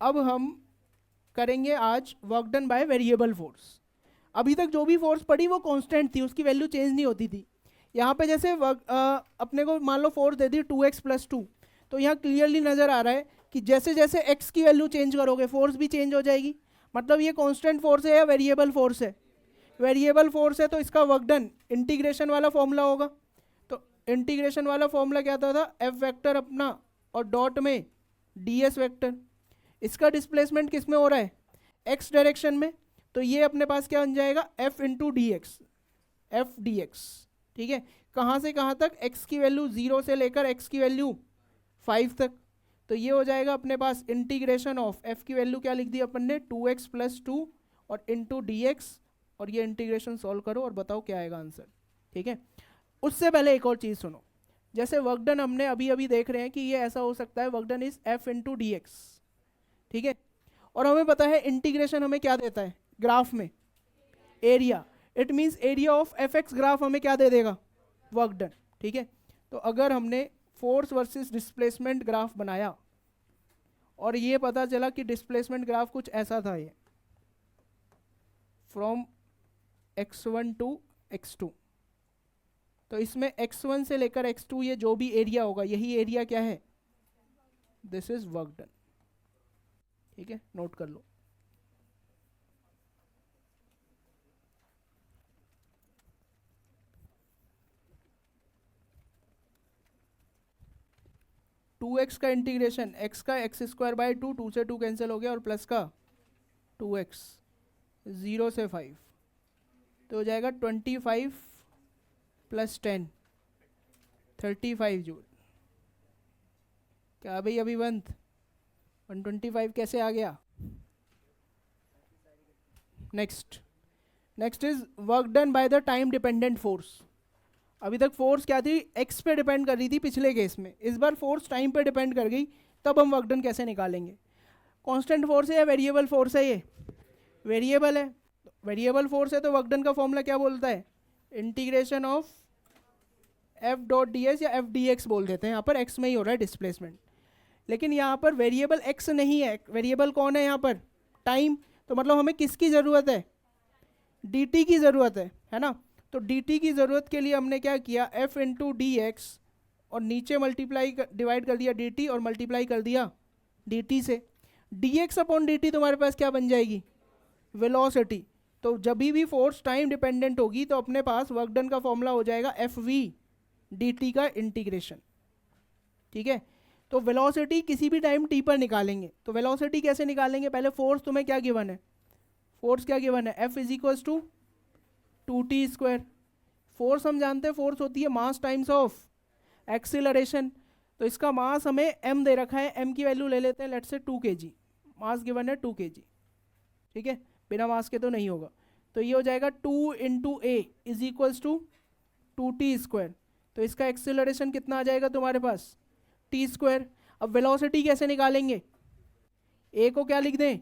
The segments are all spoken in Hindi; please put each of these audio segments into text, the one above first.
अब हम करेंगे आज work done by variable force. अभी तक जो भी फोर्स पड़ी वो कांस्टेंट थी, उसकी वैल्यू चेंज नहीं होती थी। यहाँ पे जैसे अपने को मान लो फोर्स दे दी 2x+2, तो यहाँ क्लियरली नज़र आ रहा है कि जैसे जैसे x की वैल्यू चेंज करोगे फोर्स भी चेंज हो जाएगी। मतलब ये कांस्टेंट फोर्स है या वेरिएबल फोर्स है? वेरिएबल फोर्स है, तो इसका वर्क डन इंटीग्रेशन वाला फॉर्मूला होगा। तो इंटीग्रेशन वाला फॉर्मूला क्या था एफ वेक्टर अपना और डॉट में ds वेक्टर। इसका डिस्प्लेसमेंट किस में हो रहा है? x डायरेक्शन में। तो ये अपने पास क्या बन जाएगा? f into d x, F D x. ठीक है, कहाँ से कहाँ तक? x की वैल्यू 0 से लेकर x की वैल्यू 5 तक। तो ये हो जाएगा अपने पास इंटीग्रेशन ऑफ f की वैल्यू क्या लिख दी अपन ने? 2x+2 और इंटू डी एक्स। और ये इंटीग्रेशन सॉल्व करो और बताओ क्या आएगा आंसर। ठीक है, उससे पहले एक और चीज़ सुनो। जैसे वर्क डन हमने अभी अभी देख रहे हैं कि ये ऐसा हो सकता है, work done is f into d x. ठीक है, और हमें पता है इंटीग्रेशन हमें क्या देता है ग्राफ में? Area. It means area of F x graph हमें क्या दे देगा? Work done. ठीक है, तो अगर हमने फोर्स वर्सेस डिस्प्लेसमेंट ग्राफ बनाया और ये पता चला कि डिस्प्लेसमेंट ग्राफ कुछ ऐसा था, ये फ्रॉम x1 टू x2, तो इसमें x1 से लेकर x2 ये जो भी एरिया होगा, यही एरिया क्या है? This is work done. ठीक है, नोट कर लो। टू एक्स का इंटीग्रेशन, एक्स का x² 2 से 2 कैंसिल हो गया और प्लस का 2x, 0 से 5, तो हो जाएगा 25 + 10, 35 जूल। क्या भाई अभिवंत, 125 कैसे आ गया? Next is work done by the time dependent force. अभी तक फोर्स क्या थी? एक्स पे डिपेंड कर रही थी पिछले केस में, इस बार फोर्स टाइम पे डिपेंड कर गई। तब हम वर्क डन कैसे निकालेंगे? कांस्टेंट फोर्स है या वेरिएबल फोर्स है? ये वेरिएबल है। वेरिएबल फोर्स है तो वर्क डन का फॉर्मूला क्या बोलता है? Integration of F dot D S या एफ डी एक्स बोल देते हैं, यहाँ पर एक्स में ही हो रहा है डिस्प्लेसमेंट। लेकिन यहाँ पर वेरिएबल एक्स नहीं है, वेरिएबल कौन है यहाँ पर? टाइम। तो मतलब हमें किसकी ज़रूरत है? डी टी की ज़रूरत है ना। तो डी टी की ज़रूरत के लिए हमने क्या किया? एफ इंटू डी एक्स और नीचे मल्टीप्लाई डिवाइड कर दिया डी टी और मल्टीप्लाई कर दिया डी टी से। D x upon D T तुम्हारे पास क्या बन जाएगी? वेलोसिटी। तो जब भी फोर्स टाइम डिपेंडेंट होगी तो अपने पास वर्क डन का फॉर्मूला हो जाएगा एफ वी डी टी का इंटीग्रेशन। ठीक है, तो वेलोसिटी किसी भी टाइम टी पर निकालेंगे। तो वेलोसिटी कैसे निकालेंगे? पहले फोर्स तुम्हें क्या गिवन है? फोर्स क्या गिवन है? F is equals to 2t²। Force हम जानते हैं फोर्स होती है मास टाइम्स ऑफ एक्सीलरेशन। तो इसका मास हमें m दे रखा है, m की वैल्यू ले लेते हैं, let's say 2 kg। Mass given है 2 kg। ठीक है, बिना मास के तो नहीं होगा। तो ये हो जाएगा 2 into a is equals to 2t²। तो इसका एक्सीलरेशन कितना आ जाएगा तुम्हारे पास? t²। अब वेलोसिटी कैसे निकालेंगे? a को क्या लिख दें?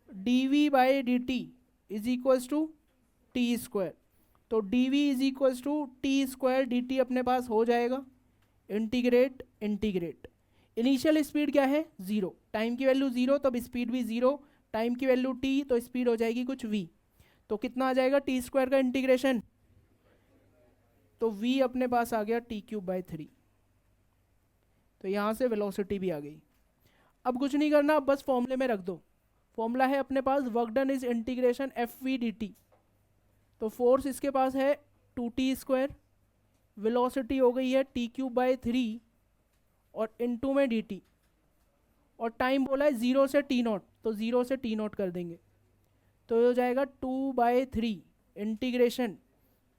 dv/dt is equals to t²। तो dv is equals to t² dt अपने पास हो जाएगा। इंटीग्रेट। इनिशियल स्पीड क्या है? 0। टाइम की वैल्यू 0 तब स्पीड भी 0। टाइम की वैल्यू t तो स्पीड हो जाएगी कुछ v। तो कितना आ जाएगा t² का इंटीग्रेशन? तो v अपने पास आ गया t³/3। तो यहाँ से वेलोसिटी भी आ गई। अब कुछ नहीं करना, अब बस फॉर्मूले में रख दो। फॉर्मूला है अपने पास work done is integration F V D T. तो फोर्स इसके पास है 2t², वेलोसिटी हो गई है t³/3 और इनटू में dt, और टाइम बोला है 0 से t0, तो 0 से t0 कर देंगे। तो हो जाएगा 2/3 integration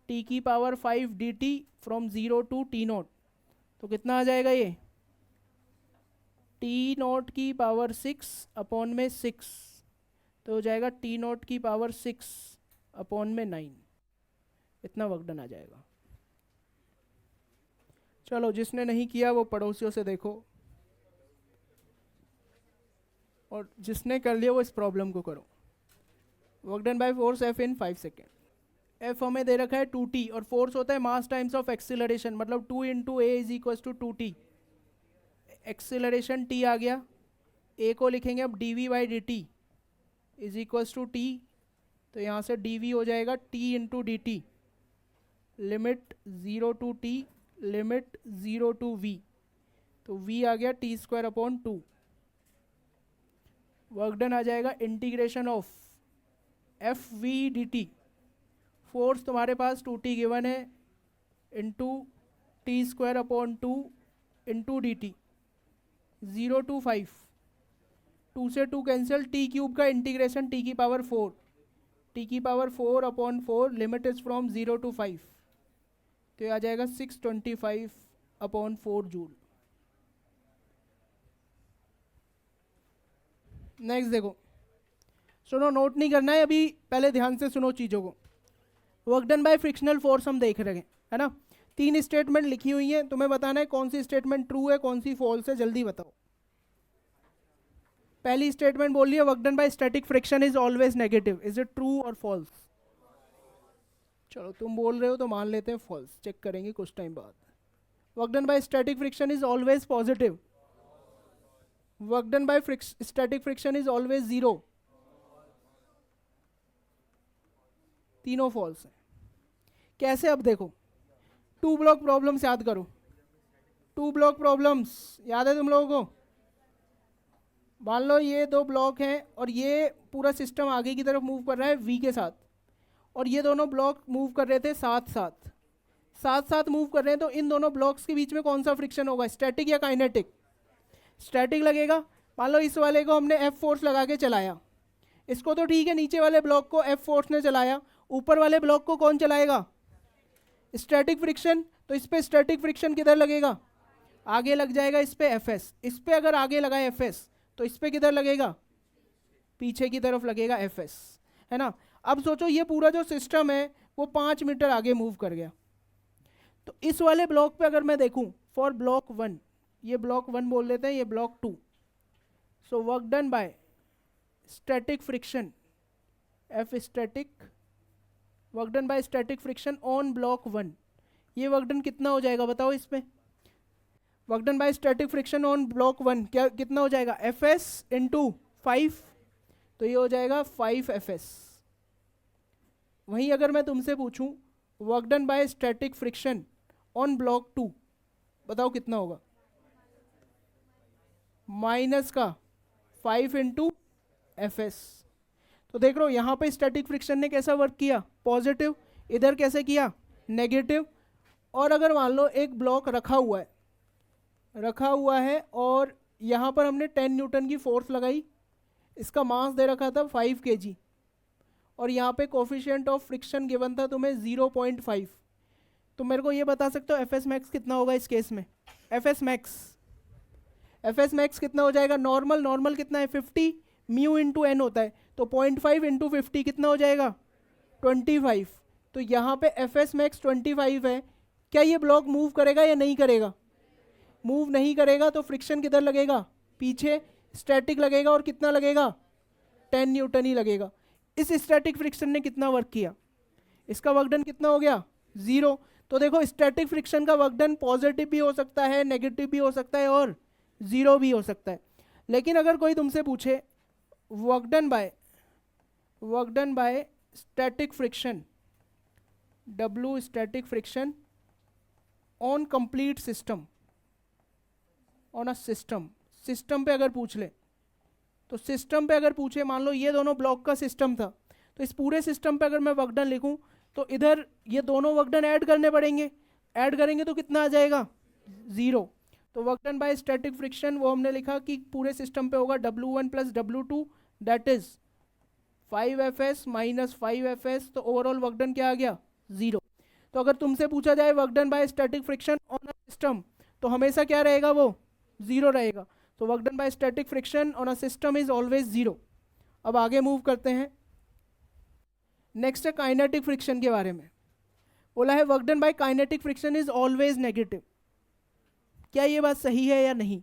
t⁵ dt from 0 to t0। तो कितना आ जाएगा ये? t⁻⁶ अपॉन में 6। तो हो जाएगा t⁻⁶ अपॉन में 9। इतना वर्क डन आ जाएगा। चलो, जिसने नहीं किया वो पड़ोसियों से देखो, और जिसने कर लिया वो इस प्रॉब्लम को करो। Work done by force F in 5 second. F हमें दे रखा है 2t और फोर्स होता है मास टाइम्स ऑफ एक्सीलरेशन, मतलब 2 into a is equal to 2t। Acceleration t आ गया, ए को लिखेंगे अब D V by D T is equals to T, तो यहाँ से डी वी हो जाएगा T into D T, limit 0 to T, limit 0 to V, तो वी आ गया टी स्क्वायर अपॉन 2। वर्क डन आ जाएगा integration of F V D T, force तुम्हारे पास 2t गिवन है, into t square upon 2 into D t, 0 to 5, 2 से 2 कैंसिल, टी क्यूब का इंटीग्रेशन टी की पावर 4, टी की power 4 upon 4, limit is from 0 to 5, तो ये आ जाएगा 625 अपॉन 4 जूल। नेक्स्ट देखो, सुनो, नोट नहीं करना है अभी, पहले ध्यान से सुनो चीज़ों को। Work done bye frictional force हम देख रहे हैं, है ना। 3 स्टेटमेंट लिखी हुई हैं, तुम्हें बताना है कौन सी स्टेटमेंट ट्रू है कौन सी फॉल्स है, जल्दी बताओ। पहली स्टेटमेंट बोल रही है work done by static friction is always negative, is it true और फॉल्स? चलो तुम बोल रहे हो तो मान लेते हैं फॉल्स, चेक करेंगे कुछ टाइम बाद। Work done by static friction is always positive, work done by static friction is always 0, तीनों फॉल्स हैं। कैसे? अब देखो, 2 ब्लॉक प्रॉब्लम्स याद करो, 2 ब्लॉक प्रॉब्लम्स याद है तुम लोगों को? मान लो ये 2 ब्लॉक हैं और ये पूरा सिस्टम आगे की तरफ मूव कर रहा है v के साथ, और ये दोनों ब्लॉक मूव कर रहे थे साथ साथ मूव कर रहे हैं, तो इन दोनों ब्लॉक्स के बीच में कौन सा फ्रिक्शन होगा, स्टैटिक या काइनेटिक? स्टैटिक लगेगा। मान लो इस वाले को हमने F फोर्स लगा के चलाया, इसको तो ठीक है, नीचे वाले ब्लॉक को F फोर्स ने चलाया, ऊपर वाले ब्लॉक को कौन चलाएगा? Static friction. तो इस पे स्टैटिक फ्रिक्शन किधर लगेगा? आगे लग जाएगा इस पे Fs। इस पे अगर आगे लगा Fs तो इस पे किधर लगेगा? पीछे की तरफ लगेगा Fs, है ना। अब सोचो ये पूरा जो सिस्टम है वो 5 मीटर आगे मूव कर गया, तो इस वाले ब्लॉक पे अगर मैं देखूं फॉर ब्लॉक 1, ये ब्लॉक 1 बोल देते हैं, ये block 2, so work done by static friction F static, work done by static friction on block 1, ये वर्क डन कितना हो जाएगा बताओ इस पे? Work done by static friction on block 1 क्या कितना हो जाएगा? Fs इंटू 5, तो ये हो जाएगा 5 Fs। वहीं अगर मैं तुमसे पूछूं work done by static friction on block 2, बताओ कितना होगा? माइनस का 5 इंटू Fs। तो देख लो यहाँ पे स्टैटिक फ्रिक्शन ने कैसा वर्क किया? पॉजिटिव। इधर कैसे किया? नेगेटिव। और अगर मान लो एक ब्लॉक रखा हुआ है और यहाँ पर हमने 10 न्यूटन की फोर्स लगाई, इसका मास दे रखा था 5 kg, और यहाँ पे कोफिशिएंट ऑफ फ्रिक्शन गिवन था तुम्हें 0.5, तो मेरे को ये बता सकते हो Fs मैक्स कितना होगा इस केस में? Fs मैक्स कितना हो जाएगा? नॉर्मल कितना है? 50, म्यू इंटू एन होता है, तो 0.5 इंटू 50 कितना हो जाएगा? 25। तो यहाँ पे Fs मैक्स 25 है। क्या ये ब्लॉक मूव करेगा या नहीं करेगा? मूव नहीं करेगा, तो फ्रिक्शन किधर लगेगा? पीछे। स्टैटिक लगेगा, और कितना लगेगा? 10 न्यूटन ही लगेगा। इस स्टैटिक फ्रिक्शन ने कितना वर्क किया? इसका वर्क डन कितना हो गया? 0। तो देखो स्टैटिक फ्रिक्शन का वर्क डन पॉजिटिव भी हो सकता है, नेगेटिव भी हो सकता है, और 0 भी हो सकता है। लेकिन अगर कोई तुमसे पूछे work done by static friction, W static friction on complete system, on a system पे अगर पूछ ले, तो सिस्टम पे अगर पूछे, मान लो ये दोनों ब्लॉक का सिस्टम था, तो इस पूरे सिस्टम पे अगर मैं वर्क डन लिखूं, तो इधर ये दोनों वर्क डन ऐड करने पड़ेंगे, ऐड करेंगे तो कितना आ जाएगा? 0। तो work done by static friction वो हमने लिखा कि पूरे सिस्टम पे होगा W1 plus W2, that is 5 Fs minus 5 Fs, तो ओवरऑल वर्क डन क्या आ गया? 0। तो अगर तुमसे पूछा जाए work done by static friction on a system, तो हमेशा क्या रहेगा? वो 0 रहेगा। तो work done by static friction on a system is always 0। अब आगे मूव करते हैं। नेक्स्ट है काइनेटिक फ्रिक्शन के बारे में। बोला है work done by kinetic friction is always negative. क्या ये बात सही है या नहीं?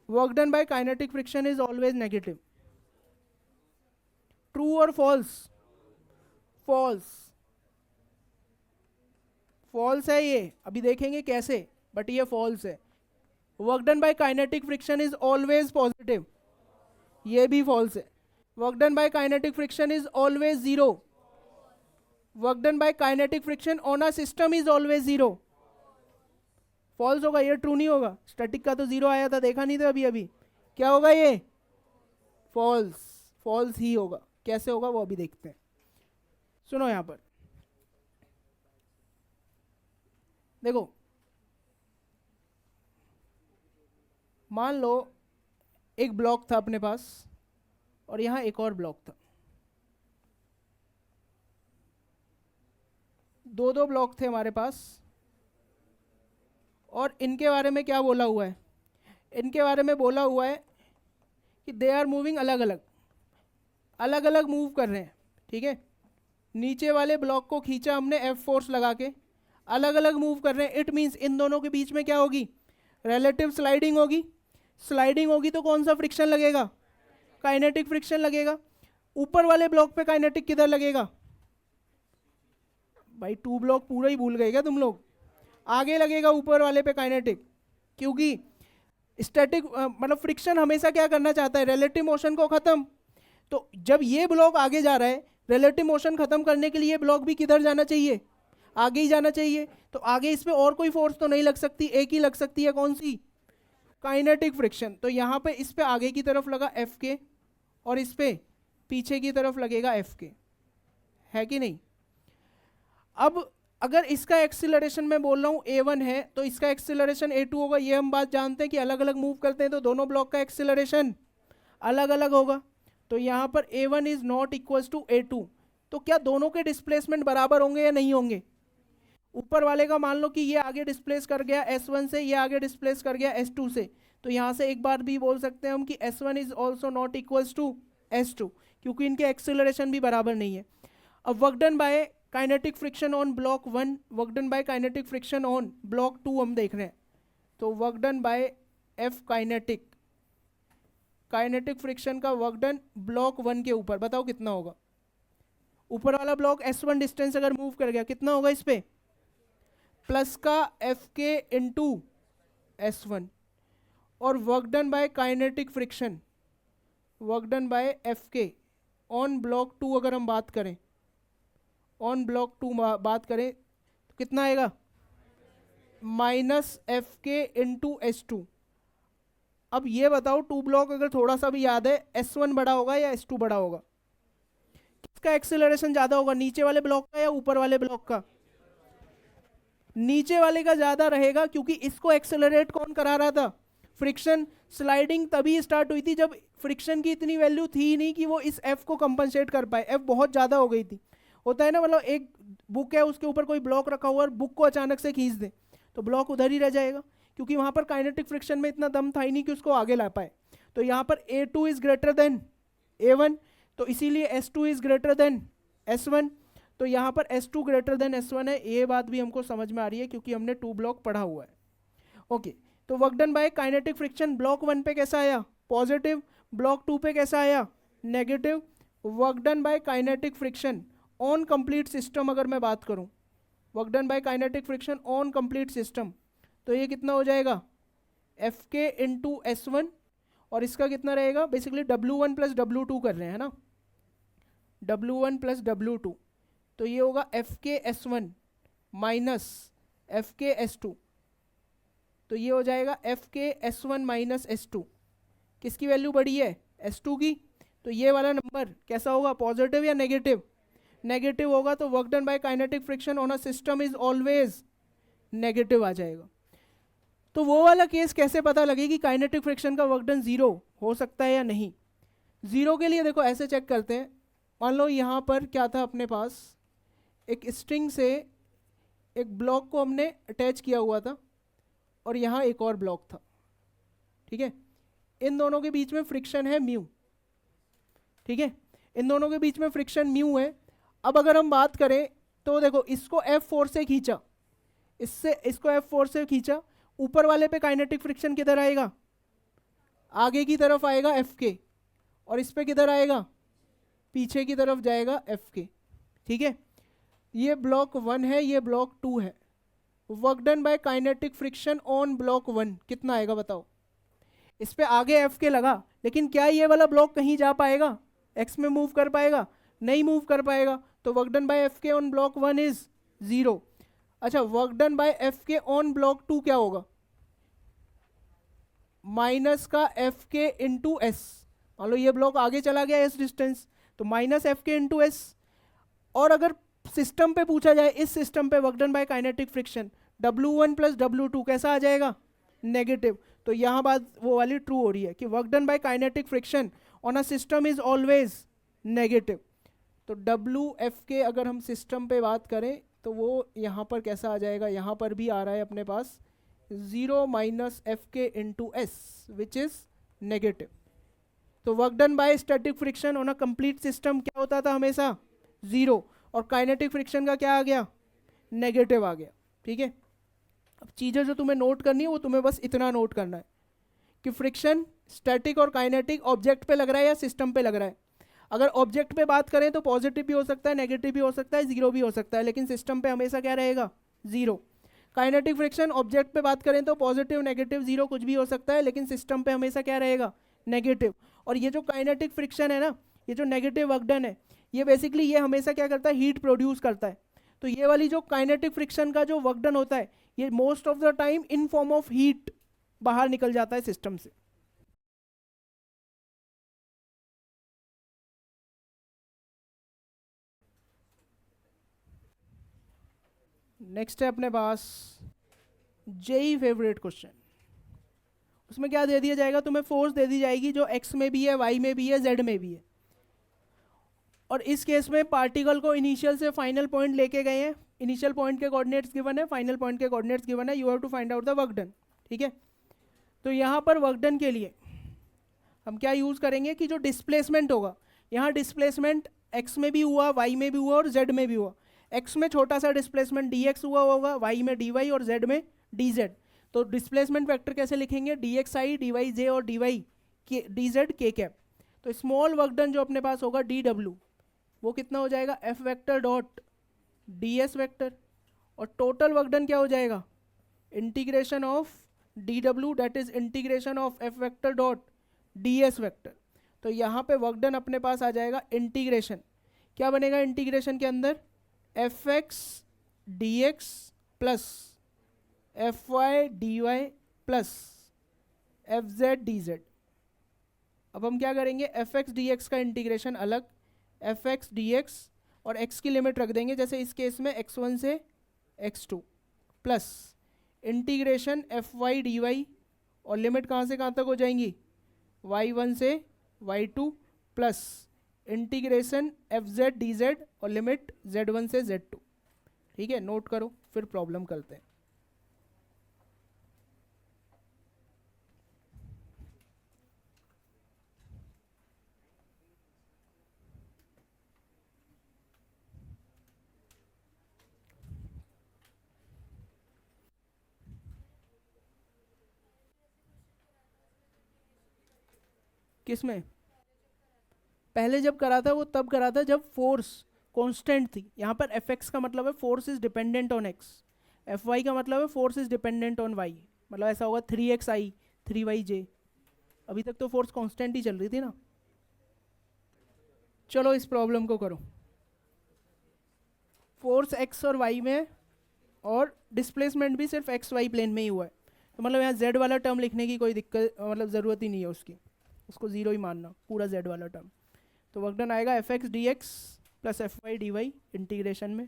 Work done by kinetic friction is always negative, true और फॉल्स? फॉल्स है ये, अभी देखेंगे कैसे, बट ये फॉल्स है। Work done by kinetic friction is always positive, ये भी फॉल्स है। Work done by kinetic friction is always zero, work done by kinetic friction on a system is always zero, false होगा, ये ट्रू नहीं होगा। स्टैटिक का तो जीरो आया था, देखा नहीं था अभी अभी, क्या होगा ये, फॉल्स, फॉल्स ही होगा। कैसे होगा वो अभी देखते हैं। सुनो यहां पर देखो, मान लो एक ब्लॉक था अपने पास और यहां एक और ब्लॉक था, दो दो ब्लॉक थे हमारे पास, और इनके बारे में क्या बोला हुआ है, इनके बारे में बोला हुआ है कि दे आर मूविंग अलग अलग, अलग अलग मूव कर रहे हैं, ठीक है। नीचे वाले ब्लॉक को खींचा हमने एफ फोर्स लगा के, अलग अलग मूव कर रहे हैं। इट मीन्स इन दोनों के बीच में क्या होगी, रिलेटिव स्लाइडिंग होगी। स्लाइडिंग होगी तो कौन सा फ्रिक्शन लगेगा, काइनेटिक फ्रिक्शन लगेगा। ऊपर वाले ब्लॉक पे काइनेटिक किधर लगेगा, भाई टू ब्लॉक पूरा ही भूल गए क्या तुम लोग, आगे लगेगा ऊपर वाले पे काइनेटिक, क्योंकि स्टैटिक मतलब फ्रिक्शन हमेशा क्या करना चाहता है, रिलेटिव मोशन को खत्म। तो जब ये ब्लॉक आगे जा रहा है, रिलेटिव मोशन खत्म करने के लिए ब्लॉक भी किधर जाना चाहिए, आगे ही जाना चाहिए। तो आगे इस पे और कोई फोर्स तो नहीं लग सकती, एक ही लग सकती है, कौन सी, काइनेटिक फ्रिक्शन। तो यहाँ पे इस पे आगे की तरफ लगा एफ के, और इस पे पीछे की तरफ लगेगा एफ के, है कि नहीं। अब अगर इसका एक्सीलरेशन मैं बोल रहा हूँ a1 है, तो इसका एक्सीलरेशन a2 होगा। ये हम बात जानते हैं कि अलग अलग मूव करते हैं तो दोनों ब्लॉक का एक्सीलरेशन अलग अलग होगा। तो यहाँ पर a1 is not equals to a2, तो क्या दोनों के डिस्प्लेसमेंट बराबर होंगे या नहीं होंगे। ऊपर वाले का मान लो कि ये आगे डिस्प्लेस कर गया s1 से, ये आगे डिस्प्लेस कर गया s2 से, तो यहाँ से एक बार भी बोल सकते हैं हम कि s1 is also not equals to s2, क्योंकि इनके एक्सीलरेशन भी बराबर नहीं है। अब work done by kinetic friction on block 1, work done by kinetic friction on block 2 हम देख रहे हैं। तो work done by F kinetic, kinetic friction का वर्क डन ब्लॉक 1 के ऊपर, बताओ कितना होगा। ऊपर वाला ब्लॉक s1 डिस्टेंस अगर मूव कर गया, कितना होगा इस पे, प्लस का एफ के इंटू s1, और work done by kinetic friction, work done by F के ऑन ब्लॉक 2 अगर हम बात करें, ऑन ब्लॉक 2 बात करें तो कितना आएगा, माइनस एफ के इंटू s2। अब ये बताओ, टू ब्लॉक अगर थोड़ा सा भी याद है, s1 बड़ा होगा या s2 बड़ा होगा, किसका एक्सेलरेशन ज़्यादा होगा, नीचे वाले ब्लॉक का या ऊपर वाले ब्लॉक का। नीचे वाले का ज़्यादा रहेगा, क्योंकि इसको एक्सेलरेट कौन करा रहा था, फ्रिक्शन। स्लाइडिंग तभी स्टार्ट हुई थी जब फ्रिक्शन की इतनी वैल्यू थी ही नहीं कि वो इस एफ को कंपनसेट कर पाए, एफ बहुत ज़्यादा हो गई थी। होता है ना, मतलब एक बुक है उसके ऊपर कोई ब्लॉक रखा हुआ और बुक को अचानक से खींच दे तो ब्लॉक उधर ही रह जाएगा, क्योंकि वहाँ पर काइनेटिक फ्रिक्शन में इतना दम था ही नहीं कि उसको आगे ला पाए। तो यहाँ पर a2 is greater than a1, तो इसीलिए s2 is greater than s1। तो यहाँ पर s2 ग्रेटर देन s1 है, ये बात भी हमको समझ में आ रही है क्योंकि हमने टू ब्लॉक पढ़ा हुआ है। ओके, तो work done by kinetic friction block 1 पे कैसा आया, पॉजिटिव, ब्लॉक 2 पे कैसा आया, negative. Work done by kinetic friction on complete system अगर मैं बात करूं, work done by kinetic friction on complete system, तो ये कितना हो जाएगा, एफ के इंटू s1, और इसका कितना रहेगा, बेसिकली w1 प्लस w2 कर रहे हैं ना, w1 प्लस w2, तो ये होगा एफ के s1 माइनस एफ के s2, तो ये हो जाएगा एफ के s1 माइनस s2। किसकी वैल्यू बड़ी है, s2 की। तो ये वाला नंबर कैसा होगा, पॉजिटिव या नेगेटिव, नेगेटिव होगा। तो work done by kinetic friction on a system is always negative आ जाएगा। तो वो वाला केस कैसे पता लगे कि काइनेटिक फ्रिक्शन का वर्क डन जीरो हो सकता है या नहीं। जीरो के लिए देखो ऐसे चेक करते हैं, मान लो यहाँ पर क्या था अपने पास, एक स्ट्रिंग से एक ब्लॉक को हमने अटैच किया हुआ था और यहाँ एक और ब्लॉक था, ठीक है। इन दोनों के बीच में फ्रिक्शन है म्यू, ठीक है, इन दोनों के बीच में फ्रिक्शन म्यू है। अब अगर हम बात करें तो देखो, इसको F4 से खींचा, इससे इसको F4 से खींचा, ऊपर वाले पे काइनेटिक फ्रिक्शन किधर आएगा, आगे की तरफ आएगा एफ के, और इस पे किधर आएगा, पीछे की तरफ जाएगा एफ के, ठीक है। ये ब्लॉक 1 है, ये ब्लॉक 2 है, work done by kinetic friction on block 1 कितना आएगा बताओ। इस पे आगे एफ के लगा, लेकिन क्या ये वाला ब्लॉक कहीं जा पाएगा, एक्स में मूव कर पाएगा, नहीं मूव कर पाएगा। तो वर्क डन बाय एफ के ऑन ब्लॉक 1 इज 0। अच्छा, वर्क डन बाय एफ के ऑन ब्लॉक 2 क्या होगा, माइनस का एफ के इंटू एस। मान लो ये ब्लॉक आगे चला गया एस डिस्टेंस, तो माइनस एफ के इंटू एस। और अगर सिस्टम पे पूछा जाए, इस सिस्टम पे work done by kinetic friction W1 plus W2 कैसा आ जाएगा, नेगेटिव। तो यहाँ बात वो वाली ट्रू हो रही है कि work done by kinetic friction on a system is always negative. तो WF अगर हम सिस्टम पे बात करें तो वो यहाँ पर कैसा आ जाएगा, यहाँ पर भी आ रहा है अपने पास 0 माइनस एफ के into S which is negative. तो work done by static friction on a complete system क्या होता था हमेशा, 0, और काइनेटिक फ्रिक्शन का क्या आ गया, नेगेटिव आ गया। ठीक है, अब चीज़ें जो तुम्हें नोट करनी है वो तुम्हें बस इतना नोट करना है कि फ्रिक्शन स्टैटिक और काइनेटिक ऑब्जेक्ट पे लग रहा है या सिस्टम पे लग रहा है। अगर ऑब्जेक्ट पे बात करें तो पॉजिटिव भी हो सकता है, नेगेटिव भी हो सकता है, 0 भी हो सकता है, लेकिन सिस्टम पे हमेशा क्या रहेगा, 0। काइनेटिक फ्रिक्शन ऑब्जेक्ट पे बात करें तो पॉजिटिव, नेगेटिव, 0 कुछ भी हो सकता है, लेकिन सिस्टम पे हमेशा क्या रहेगा, नेगेटिव। और ये जो काइनेटिक फ्रिक्शन है ना, ये जो नेगेटिव वर्क डन है, ये बेसिकली ये हमेशा क्या करता है, हीट प्रोड्यूस करता है। तो ये वाली जो काइनेटिक फ्रिक्शन का जो वर्क डन होता है, ये most of the time in form of heat बाहर निकल जाता है सिस्टम से। नेक्स्ट है अपने पास जेई फेवरेट क्वेश्चन। उसमें क्या दे दिया जाएगा, तुम्हें फोर्स दे दी जाएगी जो एक्स में भी है, वाई में भी है, जेड में भी है। और इस केस में पार्टिकल को इनिशियल से फाइनल पॉइंट लेके गए हैं, इनिशियल पॉइंट के कोऑर्डिनेट्स गिवन है, फाइनल पॉइंट के कोऑर्डिनेट्स गिवन है, you have to find out the work done. ठीक है, तो यहाँ पर वर्क डन के लिए हम क्या यूज़ करेंगे कि जो डिस्प्लेसमेंट होगा, यहाँ डिस्प्लेसमेंट एक्स में भी हुआ, वाई में भी हुआ और जेड में भी हुआ। एक्स में छोटा सा डिस्प्लेसमेंट डी एक्स हुआ होगा, वाई में डी वाई और जेड में डी जेड। तो डिस्प्लेसमेंट वेक्टर कैसे लिखेंगे, D x I D Y J और डी वाई के डी जेड के कैप। तो स्मॉल वर्क डन जो अपने पास होगा डी डब्ल्यू, वो कितना हो जाएगा, F vector dot D S vector. और टोटल वर्क डन क्या हो जाएगा, integration of D W that is integration of F vector dot D S vector. तो यहाँ पे वर्क डन अपने पास आ जाएगा इंटीग्रेशन, क्या बनेगा इंटीग्रेशन के अंदर, F x d x plus F y d y plus F z d z. अब हम क्या करेंगे, एफ एक्स डी एक्स का इंटीग्रेशन अलग, एफ एक्स डी एक्स और एक्स की लिमिट रख देंगे, जैसे इस केस में x1 से x2 plus integration F y d Y, और लिमिट कहाँ से कहाँ तक हो जाएंगी, y1 से y2 plus integration F z d z और लिमिट z1 से z2। ठीक है, नोट करो, फिर प्रॉब्लम करते हैं। किस में, पहले जब करा था वो तब करा था जब फोर्स कांस्टेंट थी। यहाँ पर एफ एक्स का मतलब है force is dependent on x, F y का मतलब है force is dependent on y. मतलब ऐसा होगा 3x आई 3y जे। अभी तक तो फोर्स कांस्टेंट ही चल रही थी ना। चलो इस प्रॉब्लम को करो, फोर्स एक्स और वाई में और डिस्प्लेसमेंट भी सिर्फ एक्स वाई प्लेन में ही हुआ है। तो मतलब यहाँ जेड वाला टर्म लिखने की कोई दिक्कत, मतलब ज़रूरत ही नहीं है उसकी, उसको ज़ीरो ही मानना पूरा जेड वाला टर्म। तो वर्क डन आएगा F x d x plus F y d y integration में।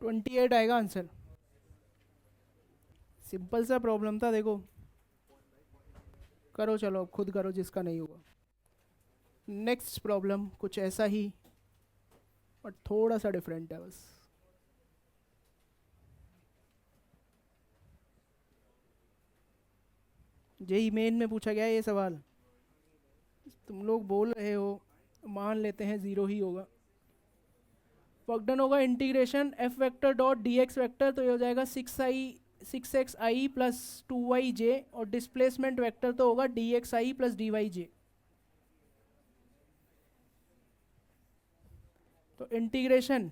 28 आएगा आंसर। सिंपल सा प्रॉब्लम था, देखो करो, चलो अब खुद करो जिसका नहीं होगा। नेक्स्ट प्रॉब्लम कुछ ऐसा ही बट थोड़ा सा डिफरेंट है बस। जेई मेन में पूछा गया है ये सवाल, तुम लोग बोल रहे हो, मान लेते हैं ज़ीरो ही होगा। वर्क डन होगा integration F vector dot D x vector, तो ये हो जाएगा 6x प्लस 2yj, और डिस्प्लेसमेंट वेक्टर तो होगा dxi प्लस dyj। तो integration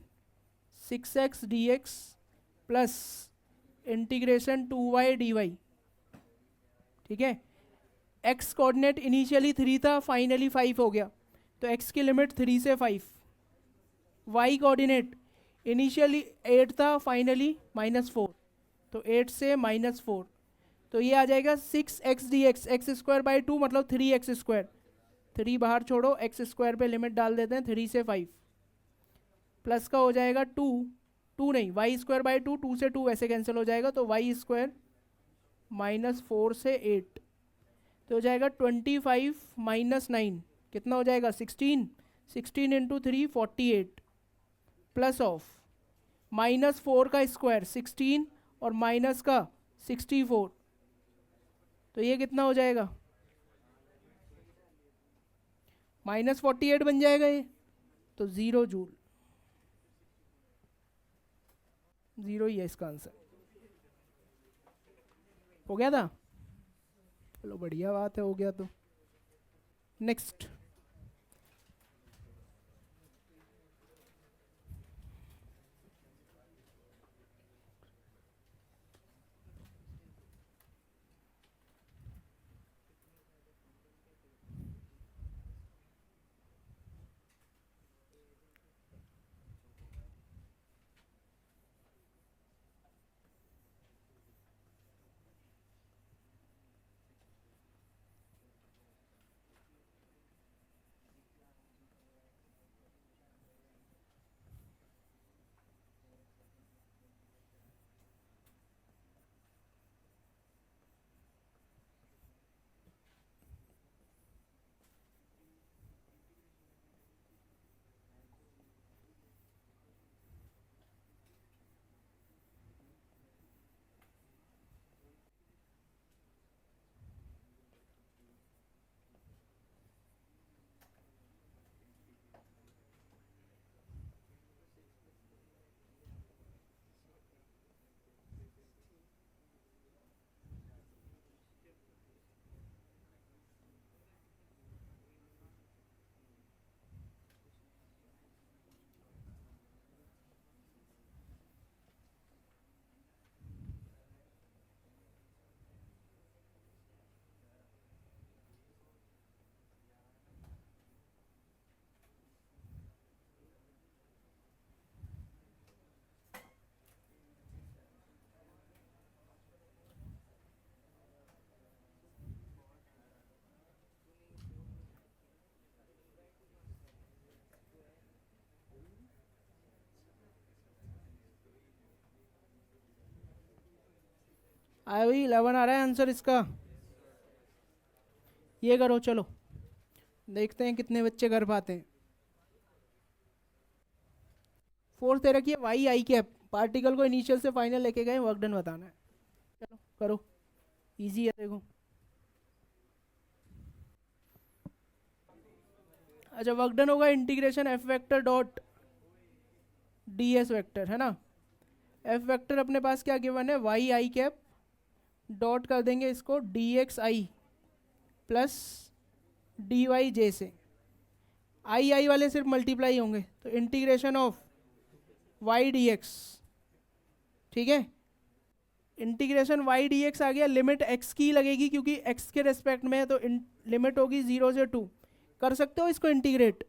6x dx plus integration 2y dy, ठीक है। x कोऑर्डिनेट इनिशियली 3 था, फाइनली 5 हो गया, तो x की लिमिट 3 से 5। y कोऑर्डिनेट इनिशियली 8 था, फाइनली -4, तो 8 से -4, तो ये आ जाएगा 6x dx, x square by 2 मतलब 3x²। 3 बाहर छोड़ो, x² पे लिमिट डाल देते हैं 3 से 5, प्लस का हो जाएगा 2 नहीं, y² बाई 2, 2 से 2 वैसे कैंसिल हो जाएगा, तो y² -4 से 8, तो हो जाएगा 25 -9 कितना हो जाएगा 16, 16 इंटू 3 48, प्लस ऑफ -4 का स्क्वायर 16 और माइनस का 64, तो ये कितना हो जाएगा -48 बन जाएगा ये, तो 0 जूल, 0 ही है इसका आंसर। हो गया था, चलो बढ़िया बात है, हो गया तो। नेक्स्ट आया भाई, 11 आ रहा है आंसर इसका। ये करो, चलो देखते हैं कितने बच्चे कर पाते हैं। फोर्थ दे रखी है वाई आई कैप, पार्टिकल को इनिशियल से फाइनल लेके गए, वर्क डन बताना है। चलो करो, इजी है देखो। अच्छा, वर्क डन होगा integration F vector dot D S vector, है ना। एफ वेक्टर अपने पास क्या गिवन है, वाई आई कैप डॉट कर देंगे इसको d x i plus d Y j से, आई आई वाले सिर्फ मल्टीप्लाई होंगे, तो integration of y d x, ठीक है। इंटीग्रेशन वाई डी एक्स आ गया, लिमिट एक्स की लगेगी क्योंकि एक्स के रेस्पेक्ट में है, तो लिमिट होगी 0 से 2। कर सकते हो इसको इंटीग्रेट,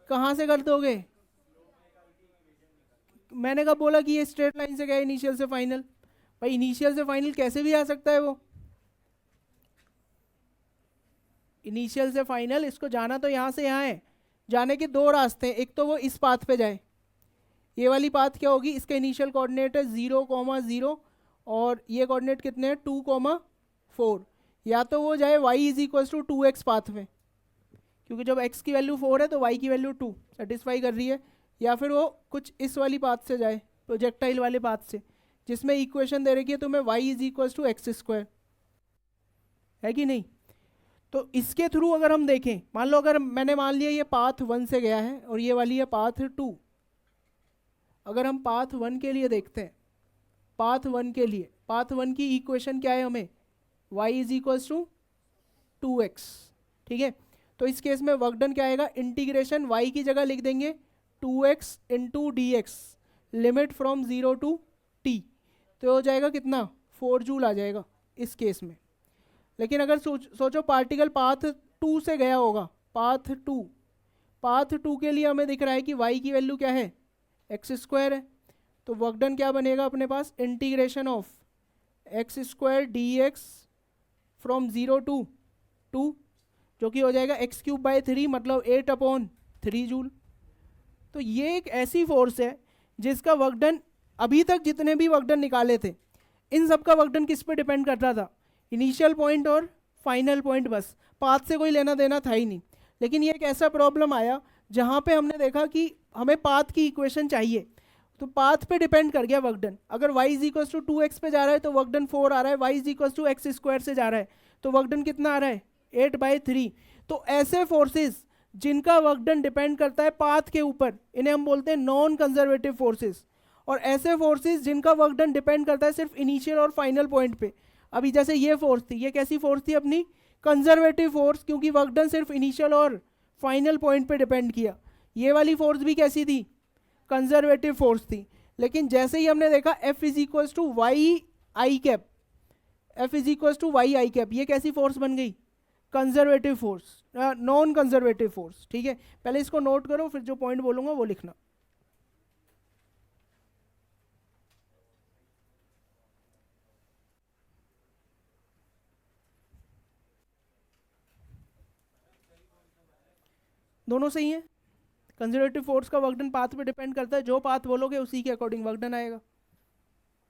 कहाँ से कर दोगे, मैंने कब बोला कि ये स्ट्रेट लाइन से गया इनिशियल से फाइनल, भाई इनिशियल से फाइनल कैसे भी आ सकता है वो, इनिशियल से फाइनल इसको जाना तो यहाँ से यहाँ है, जाने के दो रास्ते हैं, एक तो वो इस पाथ पे जाए, ये वाली पाथ क्या होगी, इसका इनिशियल कोऑर्डिनेट है 0,0 और ये कोऑर्डिनेट कितने हैं 2,4। या तो वो जाए y is equal to 2x path में, क्योंकि जब x की वैल्यू 4 है तो y की वैल्यू 2 सेटिस्फाई कर रही है, या फिर वो कुछ इस वाली पाथ से जाए, प्रोजेक्टाइल वाले पाथ से, जिसमें इक्वेशन दे रखी है तुम्हें y is equal to x square, है कि नहीं। तो इसके थ्रू अगर हम देखें, मान लो अगर मैंने मान लिया ये पाथ 1 से गया है और ये वाली है पाथ 2, अगर हम पाथ 1 के लिए देखते हैं, पाथ 1 के लिए, पाथ 1 की इक्वेशन क्या है हमें, y is equal to 2x, ठीक है। तो इस केस में वर्क डन क्या आएगा, इंटीग्रेशन y की जगह लिख देंगे 2x into d x, limit from 0 to t, तो हो जाएगा कितना 4 जूल आ जाएगा इस केस में। लेकिन अगर सोचो पार्टिकल पाथ 2 से गया होगा, पाथ 2 के लिए हमें दिख रहा है कि y की वैल्यू क्या है, एक्स स्क्वायर है, तो वर्क डन क्या बनेगा अपने पास, integration of X square D X from 0 to 2, जो कि हो जाएगा x³/3 मतलब 8/3 जूल। तो ये एक ऐसी फोर्स है जिसका वर्क डन, अभी तक जितने भी वर्क डन निकाले थे इन सब का वर्क डन किस पे डिपेंड करता था, इनिशियल पॉइंट और फाइनल पॉइंट, बस पाथ से कोई लेना देना था ही नहीं। लेकिन ये एक ऐसा प्रॉब्लम आया जहाँ पे हमने देखा कि हमें पाथ की इक्वेशन चाहिए, तो पाथ पे डिपेंड कर गया वर्क डन। अगर y is equal to 2x पे जा रहा है तो वर्क डन 4 आ रहा है, y is equal to x square से जा रहा है तो वर्क डन कितना आ रहा है 8/3। तो ऐसे फोर्सेस जिनका वर्क डन डिपेंड करता है पाथ के ऊपर, इन्हें हम बोलते हैं नॉन कंजर्वेटिव फोर्सेस। और ऐसे फोर्सेस जिनका वर्क डन डिपेंड करता है सिर्फ इनिशियल और फाइनल पॉइंट पे, अभी जैसे ये फोर्स थी, ये कैसी फोर्स थी अपनी, कंजर्वेटिव फोर्स, क्योंकि वर्क डन सिर्फ इनिशियल और फाइनल पॉइंट पे डिपेंड किया। ये वाली फोर्स भी कैसी थी, कंजर्वेटिव फोर्स थी। लेकिन जैसे ही हमने देखा F is equal to y i cap, F is equal to y i cap, ये कैसी फोर्स बन गई, conservative force, non conservative force, ठीक है। पहले इसको नोट करो, फिर जो पॉइंट बोलूंगा वो लिखना। दोनों सही है, कंजर्वेटिव फोर्स का वर्क डन पाथ पे डिपेंड करता है, जो पाथ बोलोगे उसी के अकॉर्डिंग वर्क डन आएगा,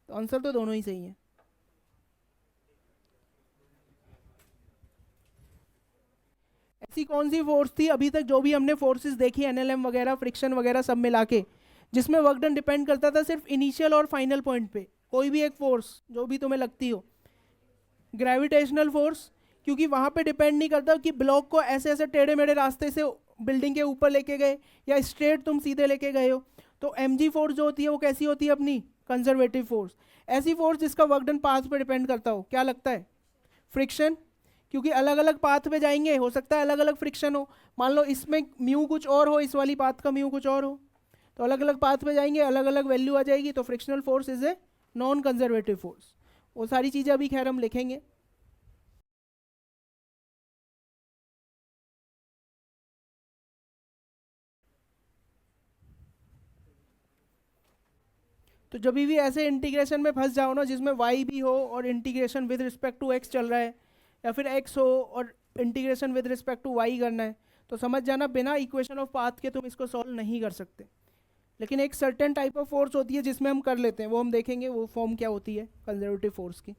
तो आंसर तो दोनों ही सही है। ऐसी कौन सी फोर्स थी अभी तक जो भी हमने फोर्सेस देखी एनएलएम वगैरह, फ्रिक्शन वगैरह सब मिला के, जिसमें वर्क डन डिपेंड करता था सिर्फ इनिशियल और फाइनल पॉइंट पे, कोई भी एक फोर्स जो भी तुम्हें लगती हो। ग्रेविटेशनल फोर्स, क्योंकि वहां पे डिपेंड नहीं करता कि ब्लॉक को ऐसे ऐसे टेढ़े मेढ़े रास्ते से बिल्डिंग के ऊपर लेके गए या स्ट्रेट तुम सीधे लेके गए हो। तो mg फोर्स जो होती है वो कैसी होती है अपनी, कंजर्वेटिव फोर्स। ऐसी फोर्स जिसका वर्क डन पाथ पे डिपेंड करता हो, क्या लगता है, फ्रिक्शन, क्योंकि अलग अलग पाथ पे जाएंगे, हो सकता है अलग अलग फ्रिक्शन हो। मान लो इसमें म्यू कुछ और हो, इस वाली पाथ का म्यू कुछ और हो, तो अलग अलग पाथ पे जाएंगे, अलग अलग वैल्यू आ जाएगी, तो frictional force is a non conservative force. वो सारी चीज़ें अभी खैर हम लिखेंगे। तो जब भी ऐसे इंटीग्रेशन में फंस जाओ ना जिसमें y भी हो और integration with respect to x चल रहा है, या फिर x हो और integration with respect to y करना है, तो समझ जाना बिना इक्वेशन ऑफ पाथ के तुम इसको सॉल्व नहीं कर सकते। लेकिन एक सर्टेन टाइप ऑफ फोर्स होती है जिसमें हम कर लेते हैं, वो हम देखेंगे वो फॉर्म क्या होती है कंजर्वेटिव फोर्स की।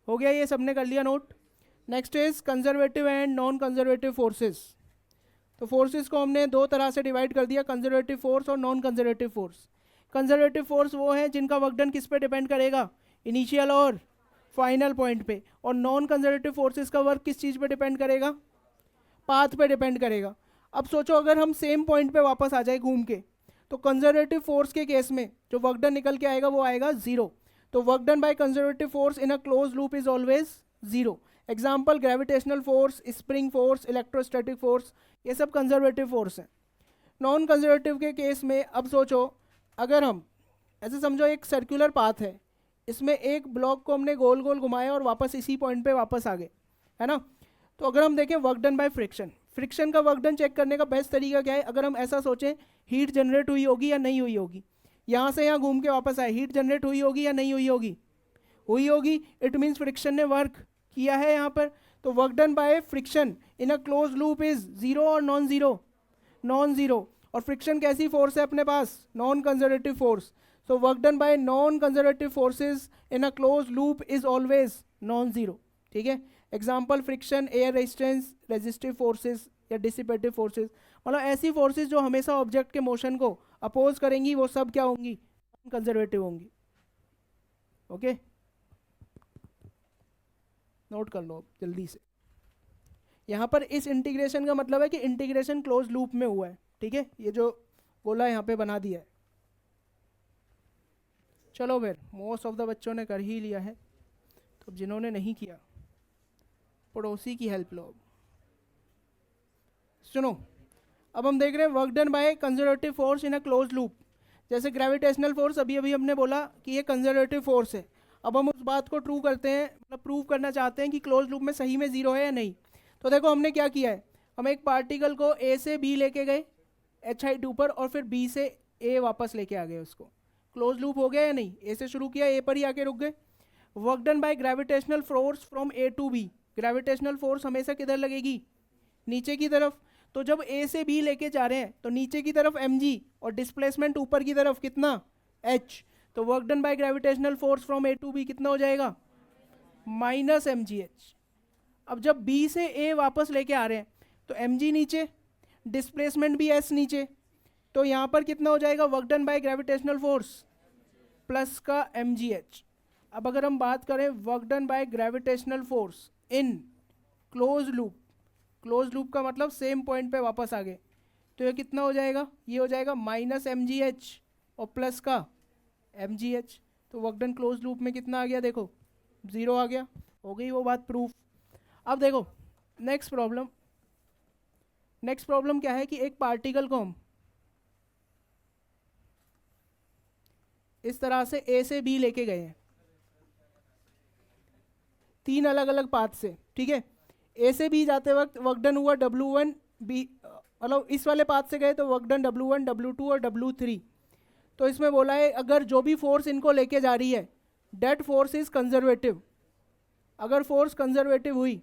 हो गया, ये सबने कर लिया note. Next is conservative and non conservative forces. तो फोर्सेस को हमने दो तरह से डिवाइड कर दिया, कंजर्वेटिव फोर्स और non conservative force. Conservative force वो है जिनका वर्क डन किस पे डिपेंड करेगा, इनिशियल और फाइनल पॉइंट पे। और नॉन कंजर्वेटिव फोर्सेस का वर्क किस चीज़ पे डिपेंड करेगा, पाथ पे डिपेंड करेगा। अब सोचो अगर हम सेम पॉइंट पे वापस आ जाए घूम के, तो कंजर्वेटिव फोर्स के केस में जो वर्क डन निकल के आएगा वो आएगा 0। तो work done by conservative force in a close loop is always 0। Example gravitational force, spring force, electrostatic force, ये सब कंजर्वेटिव फोर्स हैं। नॉन कंजर्वेटिव के केस में अब सोचो, अगर हम ऐसे समझो एक सर्कुलर पाथ है, इसमें एक ब्लॉक को हमने गोल गोल घुमाया और वापस इसी पॉइंट पे वापस आ गए, है ना। तो अगर हम देखें work done by friction, friction का वर्क डन चेक करने का बेस्ट तरीका क्या है, अगर हम ऐसा सोचें हीट जनरेट हुई होगी या नहीं हुई होगी, यहाँ से यहाँ घूम के वापस आए, हीट जनरेट हुई होगी या नहीं हुई होगी, हुई होगी। इट मीन्स फ्रिक्शन ने वर्क किया है यहाँ पर। तो work done by friction in a close loop is 0 और नॉन जीरो, नॉन जीरो। और फ्रिक्शन कैसी फोर्स है अपने पास, non conservative force, so work done by non conservative forces in a close loop is always non zero. ठीक है, example friction, air resistance, resistive forces या डिसिपेटिव फोर्सेज, मतलब ऐसी फोर्सेज जो हमेशा ऑब्जेक्ट के मोशन को अपोज करेंगी, वो सब क्या होंगी, नॉन कंजर्वेटिव होंगी। ओके, नोट कर लो अब जल्दी से। यहाँ पर इस इंटीग्रेशन का मतलब है कि इंटीग्रेशन क्लोज लूप में हुआ है। ठीक है, ये जो गोला यहाँ पे बना दिया है। चलो फिर, मोस्ट ऑफ द बच्चों ने कर ही लिया है, तो जिन्होंने नहीं किया पड़ोसी की हेल्प लो। सुनो, अब हम देख रहे हैं work done by conservative force in a close loop. जैसे ग्रेविटेशनल फोर्स अभी अभी हमने बोला कि ये कंजर्वेटिव फोर्स है। अब हम उस बात को ट्रू करते हैं, मतलब प्रूव करना चाहते हैं कि क्लोज लूप में सही में जीरो है या नहीं। तो देखो हमने क्या किया है, हम एक पार्टिकल को ए से बी लेके गए एच हाइट ऊपर, और फिर बी से ए वापस लेके आ गए उसको। क्लोज लूप हो गया या नहीं, ए से शुरू किया, ए पर ही आके रुक गए। Work done by gravitational force from A to B, gravitational force हमेशा किधर लगेगी, नीचे की तरफ। तो जब ए से बी लेके जा रहे हैं तो नीचे की तरफ mg और डिस्प्लेसमेंट ऊपर की तरफ कितना, h। तो work done by gravitational force from A to B कितना हो जाएगा, माइनस mgh। अब जब b से a वापस लेके आ रहे हैं तो mg नीचे, डिस्प्लेसमेंट भी s नीचे, तो यहाँ पर कितना हो जाएगा, work done by gravitational force plus का mgh। अब अगर हम बात करें work done by gravitational force in close loop, close loop का मतलब सेम पॉइंट पे वापस आ गए, तो ये कितना हो जाएगा, ये हो जाएगा माइनस mgh और प्लस का mgh। तो वर्क डन क्लोज लूप में कितना आ गया, देखो जीरो आ गया। हो गई वो बात प्रूफ। अब देखो नेक्स्ट प्रॉब्लम, नेक्स्ट प्रॉब्लम क्या है कि एक पार्टिकल को हम इस तरह से ए से बी लेके गए हैं, तीन अलग अलग पाथ से। ठीक है, ए से बी जाते वक्त वर्क डन हुआ W1 बी, मतलब इस वाले पाथ से गए तो वर्क डन W1 W2 और W3। तो इसमें बोला है अगर जो भी फोर्स इनको लेके जा रही है डेट फोर्स इज कंजर्वेटिव। अगर फोर्स कंजर्वेटिव हुई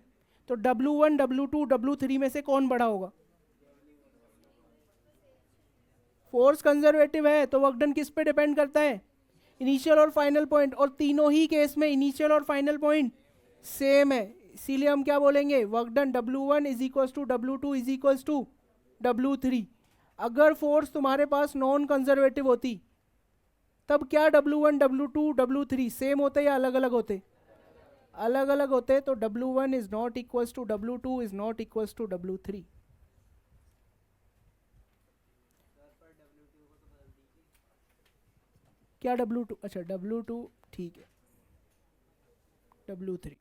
तो W1 W2 W3 में से कौन बड़ा होगा, फोर्स कंजर्वेटिव है तो वर्क डन किस पे डिपेंड करता है, इनिशियल और फाइनल पॉइंट, और तीनों ही केस में इनिशियल और फाइनल पॉइंट सेम है। इसीलिए हम क्या बोलेंगे, work done W1 is equals to W2 is equals to W3। अगर फोर्स तुम्हारे पास नॉन कंजर्वेटिव होती तब क्या W1 W2 W3 सेम होते या अलग अलग होते, अलग अलग होते। तो W1 is not equals to W2 is not equals to W3। क्या W2, अच्छा W2 ठीक है, W3